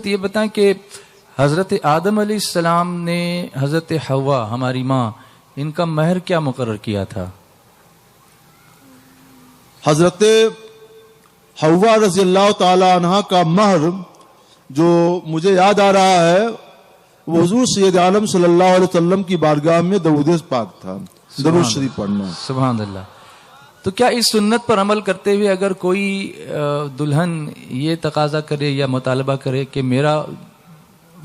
یہ بتائیں کہ حضرت آدم علیہ السلام نے حضرت حوا ہماری ماں ان کا مہر کیا مقرر کیا تھا؟ حضرت حوا رضی اللہ تعالی عنہ کا مہر جو مجھے یاد آ رہا ہے وہ حضور سید عالم صلی اللہ علیہ وسلم کی بارگاہ میں درود پاک تھا، درود شریف پڑھنا۔ سبحان اللہ۔ تو کیا اس سنت پر عمل کرتے ہوئے اگر کوئی دلہن یہ تقاضا کرے یا مطالبہ کرے کہ میرا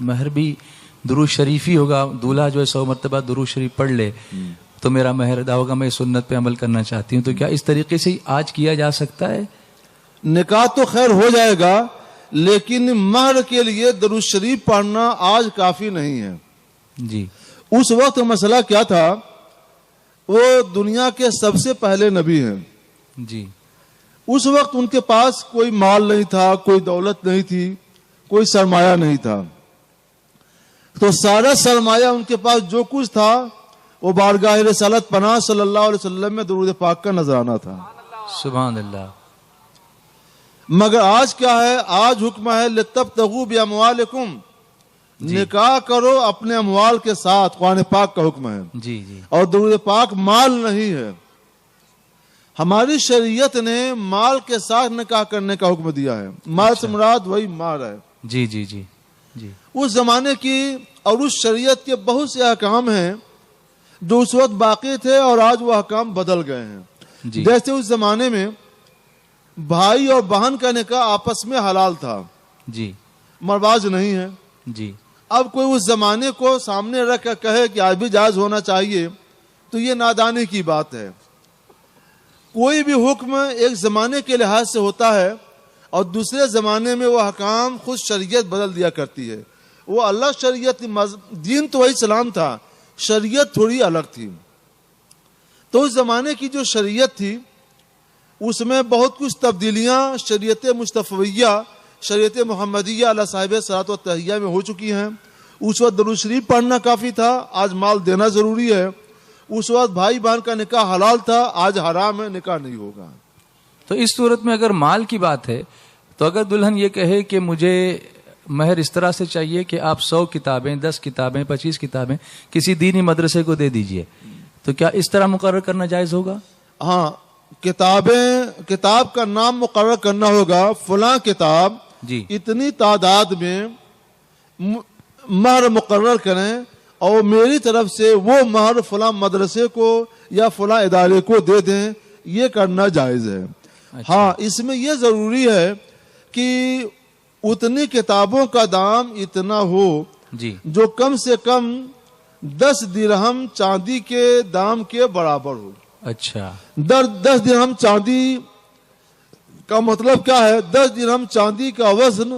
مہر بھی درود شریف ہی ہوگا، دولہا جو ہے 100 مرتبہ درود شریف پڑھ لے تو میرا مہر ادا ہوگا، میں اس سنت پہ عمل کرنا چاہتی ہوں، تو کیا اس طریقے سے آج کیا جا سکتا ہے؟ نکاح تو خیر ہو جائے گا، لیکن مہر کے لیے درود شریف پڑھنا آج کافی نہیں ہے۔ جی، اس وقت مسئلہ کیا تھا، وہ دنیا کے سب سے پہلے نبی ہیں۔ جی، اس وقت ان کے پاس کوئی مال نہیں تھا، کوئی دولت نہیں تھی، کوئی سرمایہ نہیں تھا، تو سارا سرمایہ ان کے پاس جو کچھ تھا وہ بارگاہ رسالت پناہ صلی اللہ علیہ وسلم میں درود پاک کا نذرانہ تھا۔ سبحان اللہ۔ مگر آج کیا ہے؟ آج حکم ہے لِتَبْتَغُوا بِأَمْوَالِكُمْ، نکاح کرو اپنے اموال کے ساتھ، قرآن پاک کا حکم ہے۔ جی جی، اور درود پاک مال نہیں ہے، ہماری شریعت نے مال کے ساتھ نکاح کرنے کا حکم دیا ہے۔ مال سے مراد وہی مال ہے۔ جی جی جی جی، اس زمانے کی اور اس شریعت کے بہت سے احکام ہیں جو اس وقت باقی تھے اور آج وہ احکام بدل گئے ہیں۔ جی، جیسے اس زمانے میں بھائی اور بہن کا نکاح آپس میں حلال تھا، جی مرواج نہیں ہے۔ جی، اب کوئی اس زمانے کو سامنے رکھ کر کہے کہ آج بھی جائز ہونا چاہیے تو یہ نادانی کی بات ہے۔ کوئی بھی حکم ایک زمانے کے لحاظ سے ہوتا ہے اور دوسرے زمانے میں وہ حکام خود شریعت بدل دیا کرتی ہے۔ وہ اللہ شریعت، دین تو وہی اسلام تھا، شریعت تھوڑی الگ تھی۔ تو اس زمانے کی جو شریعت تھی اس میں بہت کچھ تبدیلیاں شریعت مصطفیہ، شریعت محمدیہ علیہ صاحب صلاۃ و تحیہ میں ہو چکی ہیں۔ اس وقت درود شریف پڑھنا کافی تھا، آج مال دینا ضروری ہے۔ اس وقت بھائی بہن کا نکاح حلال تھا، آج حرام ہے، نکاح نہیں ہوگا۔ تو اس صورت میں اگر مال کی بات ہے تو اگر دلہن یہ کہے کہ مجھے مہر اس طرح سے چاہیے کہ آپ 100 کتابیں، 10 کتابیں، 25 کتابیں کسی دینی مدرسے کو دے دیجئے، تو کیا اس طرح مقرر کرنا جائز ہوگا؟ ہاں، کتاب کا نام مقرر کرنا ہوگا، فلاں کتاب جی، اتنی تعداد میں مہر مقرر کریں اور میری طرف سے وہ مہر فلاں مدرسے کو یا فلاں ادارے کو دے دیں، یہ کرنا جائز ہے۔ ہاں، اس میں یہ ضروری ہے کہ اتنی کتابوں کا دام اتنا ہو جی، جو کم سے کم 10 درہم چاندی کے دام کے برابر ہو۔ اچھا، 10 درہم چاندی کا مطلب کیا ہے؟ 10 درہم چاندی کا وزن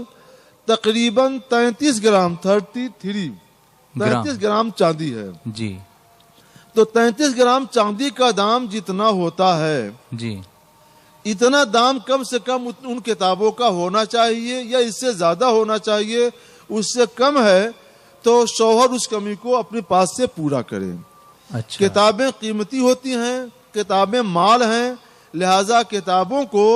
تقریباً 33 گرام 33 گرام چاندی ہے۔ جی، تو 33 گرام چاندی کا دام جتنا ہوتا ہے جی، اتنا دام کم سے کم ان کتابوں کا ہونا چاہیے یا اس سے زیادہ ہونا چاہیے۔ اس سے کم ہے تو شوہر اس کمی کو اپنے پاس سے پورا کرے۔ اچھا، کتابیں قیمتی ہوتی ہیں، کتابیں مال ہیں، لہذا کتابوں کو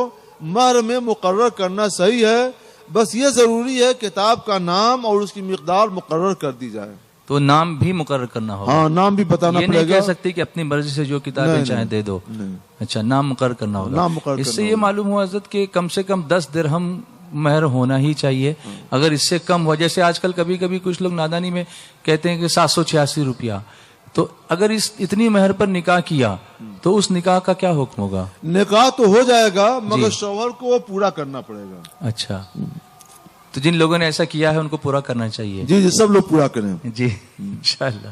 مہر میں مقرر کرنا صحیح ہے۔ بس یہ ضروری ہے کتاب کا نام اور اس کی مقدار مقرر کر دی جائے۔ تو نام بھی مقرر کرنا ہوگا؟ ہاں، نام بھی بتانا یہ پڑے نہیں گا۔ کہہ سکتی کہ اپنی مرضی سے جو کتابیں چاہیں دے دو۔ اچھا، نام مقرر کرنا ہوگا۔ نام مقرر اس سے کرنا یہ ہوگا۔ معلوم ہوا حضرت کہ کم سے کم 10 درہم مہر ہونا ہی چاہیے۔ اگر اس سے کم ہو، جیسے آج کل کبھی کبھی کچھ لوگ نادانی میں کہتے ہیں کہ 786 روپیہ، تو اگر اتنی مہر پر نکاح کیا تو اس نکاح کا کیا حکم ہوگا؟ نکاح تو ہو جائے گا مگر شوہر کو وہ پورا کرنا پڑے گا۔ اچھا، تو جن لوگوں نے ایسا کیا ہے ان کو پورا کرنا چاہیے۔ جی جی، سب لوگ پورا کریں۔ جی، انشاءاللہ۔